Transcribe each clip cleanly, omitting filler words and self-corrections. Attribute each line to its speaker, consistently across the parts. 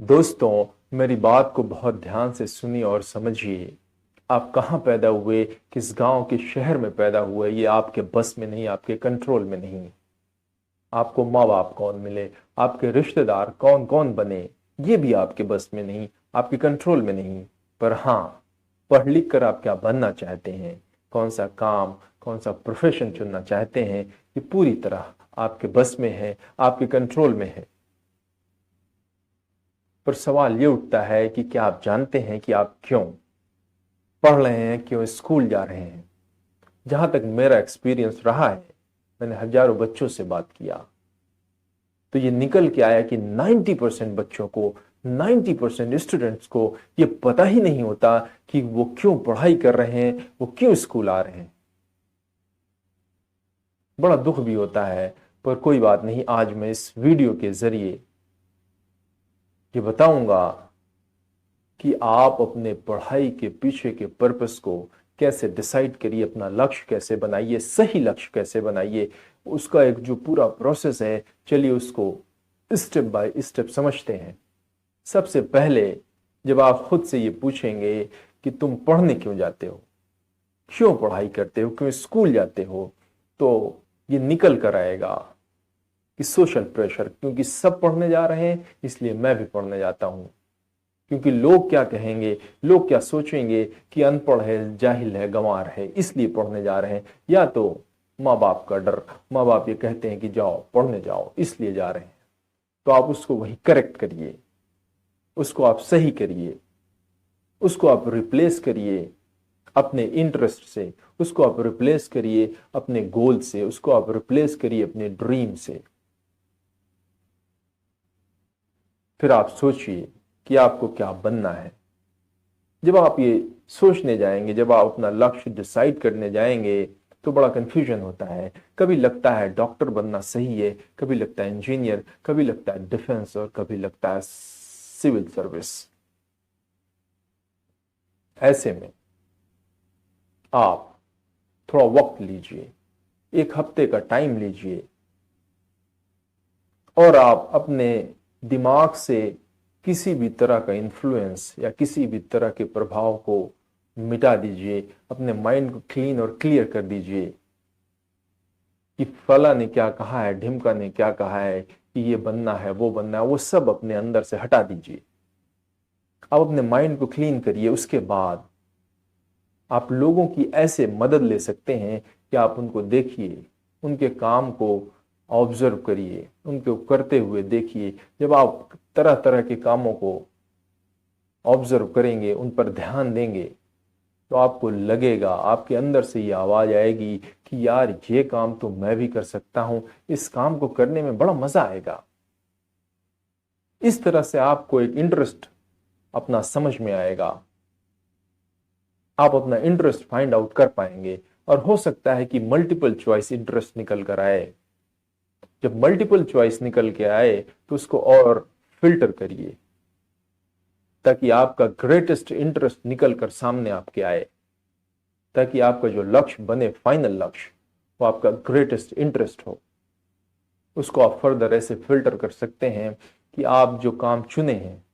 Speaker 1: दोस्तों, मेरी बात को बहुत ध्यान से सुनिए और समझिए। आप कहाँ पैदा हुए, किस गांव के शहर में पैदा हुए, ये आपके बस में नहीं, आपके कंट्रोल में नहीं। आपको माँ बाप कौन मिले, आपके रिश्तेदार कौन कौन बने, ये भी आपके बस में नहीं, आपके कंट्रोल में नहीं। पर हाँ, पढ़ लिख कर आप क्या बनना चाहते हैं, कौन सा काम, कौन सा प्रोफेशन चुनना चाहते हैं, ये पूरी तरह आपके बस में है, आपके कंट्रोल में है। पर सवाल ये उठता है कि क्या आप जानते हैं कि आप क्यों पढ़ रहे हैं, क्यों स्कूल जा रहे हैं। जहां तक मेरा एक्सपीरियंस रहा है, मैंने हजारों बच्चों से बात किया, तो ये निकल के आया कि 90% बच्चों को, 90% स्टूडेंट्स को ये पता ही नहीं होता कि वो क्यों पढ़ाई कर रहे हैं, वो क्यों स्कूल आ रहे हैं। बड़ा दुख भी होता है, पर कोई बात नहीं। आज मैं इस वीडियो के जरिए ये बताऊंगा कि आप अपने पढ़ाई के पीछे के पर्पस को कैसे डिसाइड करिए, अपना लक्ष्य कैसे बनाइए, सही लक्ष्य कैसे बनाइए। उसका एक जो पूरा प्रोसेस है, चलिए उसको स्टेप बाय स्टेप समझते हैं। सबसे पहले जब आप खुद से ये पूछेंगे कि तुम पढ़ने क्यों जाते हो, क्यों पढ़ाई करते हो, क्यों स्कूल जाते हो, तो ये निकल कर आएगा कि सोशल प्रेशर, क्योंकि सब पढ़ने जा रहे हैं इसलिए मैं भी पढ़ने जाता हूं। क्योंकि लोग क्या कहेंगे, लोग क्या सोचेंगे कि अनपढ़ है, जाहिल है, गंवार है, इसलिए पढ़ने जा रहे हैं। या तो माँ बाप का डर, माँ बाप ये कहते हैं कि जाओ पढ़ने जाओ, इसलिए जा रहे हैं। तो आप उसको वही करेक्ट करिए, उसको आप सही करिए, उसको आप रिप्लेस करिए अपने इंटरेस्ट से, उसको आप रिप्लेस करिए अपने गोल से, उसको आप रिप्लेस करिए अपने ड्रीम से। फिर आप सोचिए कि आपको क्या बनना है। जब आप ये सोचने जाएंगे, जब आप अपना लक्ष्य डिसाइड करने जाएंगे, तो बड़ा कंफ्यूजन होता है। कभी लगता है डॉक्टर बनना सही है, कभी लगता है इंजीनियर, कभी लगता है डिफेंस, और कभी लगता है सिविल सर्विस। ऐसे में आप थोड़ा वक्त लीजिए, एक हफ्ते का टाइम लीजिए, और आप अपने दिमाग से किसी भी तरह का इन्फ्लुएंस या किसी भी तरह के प्रभाव को मिटा दीजिए। अपने माइंड को क्लीन और क्लियर कर दीजिए कि फला ने क्या कहा है, ढिमका ने क्या कहा है कि ये बनना है, वो बनना है, वो सब अपने अंदर से हटा दीजिए। आप अपने माइंड को क्लीन करिए। उसके बाद आप लोगों की ऐसे मदद ले सकते हैं कि आप उनको देखिए, उनके काम को ऑब्जर्व करिए, उनको करते हुए देखिए। जब आप तरह तरह के कामों को ऑब्जर्व करेंगे, उन पर ध्यान देंगे, तो आपको लगेगा, आपके अंदर से ये आवाज आएगी कि यार ये काम तो मैं भी कर सकता हूं, इस काम को करने में बड़ा मजा आएगा। इस तरह से आपको एक इंटरेस्ट अपना समझ में आएगा, आप अपना इंटरेस्ट फाइंड आउट कर पाएंगे। और हो सकता है कि मल्टीपल चॉइस इंटरेस्ट निकल कर आए। जब मल्टीपल चॉइस निकल के आए तो उसको और फिल्टर करिए, ताकि आपका ग्रेटेस्ट इंटरेस्ट निकल कर सामने आपके आए, ताकि आपका जो लक्ष्य बने, फाइनल लक्ष्य, वो आपका ग्रेटेस्ट इंटरेस्ट हो। उसको आप फर्दर ऐसे फिल्टर कर सकते हैं कि आप जो काम चुने हैं,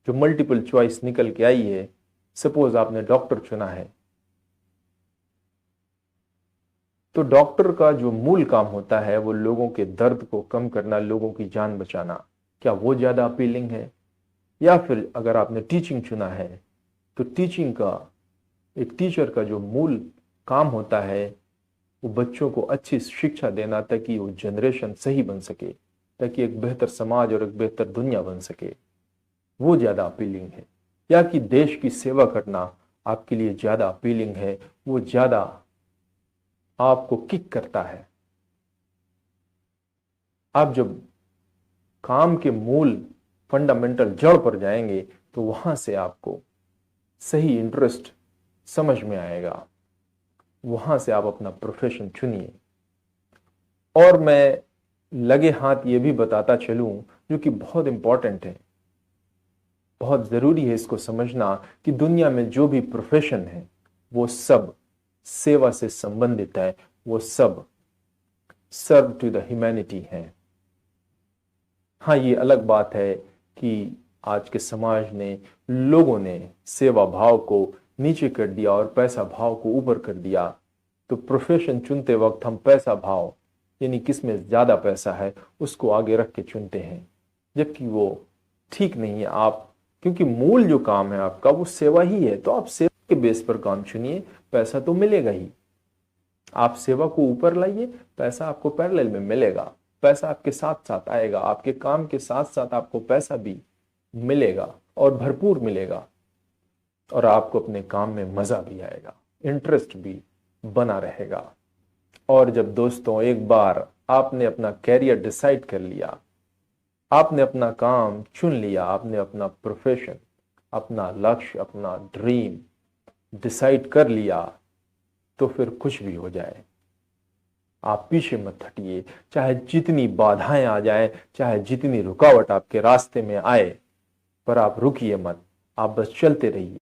Speaker 1: जो मल्टीपल चॉइस निकल के आई है, सपोज आपने डॉक्टर चुना है, तो डॉक्टर का जो मूल काम होता है वो लोगों के दर्द को कम करना, लोगों की जान बचाना। क्या वो ज्यादा अपीलिंग है? या फिर अगर आपने टीचिंग चुना है, तो टीचिंग का, एक टीचर का जो मूल काम होता है वो बच्चों को अच्छी शिक्षा देना, ताकि वो जनरेशन सही बन सके, ताकि एक बेहतर समाज और एक बेहतर दुनिया बन सके। वो ज्यादा अपीलिंग है। या कि देश की सेवा करना आपके लिए ज्यादा अपीलिंग है, वो ज्यादा आपको किक करता है। आप जब काम के मूल फंडामेंटल जड़ पर जाएंगे, तो वहां से आपको सही इंटरेस्ट समझ में आएगा, वहां से आप अपना प्रोफेशन चुनिए। और मैं लगे हाथ ये भी बताता चलूं, जो कि बहुत इंपॉर्टेंट है, बहुत जरूरी है इसको समझना, कि दुनिया में जो भी प्रोफेशन है वो सब सेवा से संबंधित है, वो सब सर्व टू द ह्यूमैनिटी है। हाँ, ये अलग बात है कि आज के समाज ने, लोगों ने सेवा भाव को नीचे कर दिया और पैसा भाव को ऊपर कर दिया। तो प्रोफेशन चुनते वक्त हम पैसा भाव यानी किसमें ज्यादा पैसा है उसको आगे रख के चुनते हैं, जबकि वो ठीक नहीं है। आप क्योंकि मूल जो काम है आपका वो सेवा ही है, तो आप सेवा के बेस पर काम चुनिए, पैसा तो मिलेगा ही। आप सेवा को ऊपर लाइए, पैसा आपको पैरेलल में मिलेगा। पैसा आपके साथ साथ आएगा, आपके काम के साथ साथ आपको पैसा भी मिलेगा और भरपूर मिलेगा, और आपको अपने काम में मजा भी आएगा, इंटरेस्ट भी बना रहेगा। और जब दोस्तों एक बार आपने अपना कैरियर डिसाइड कर लिया, आपने अपना काम चुन लिया, आपने अपना प्रोफेशन, अपना लक्ष्य, अपना ड्रीम डिसाइड कर लिया, तो फिर कुछ भी हो जाए आप पीछे मत हटिए। चाहे जितनी बाधाएं आ जाएं, चाहे जितनी रुकावट आपके रास्ते में आए, पर आप रुकिए मत, आप बस चलते रहिए।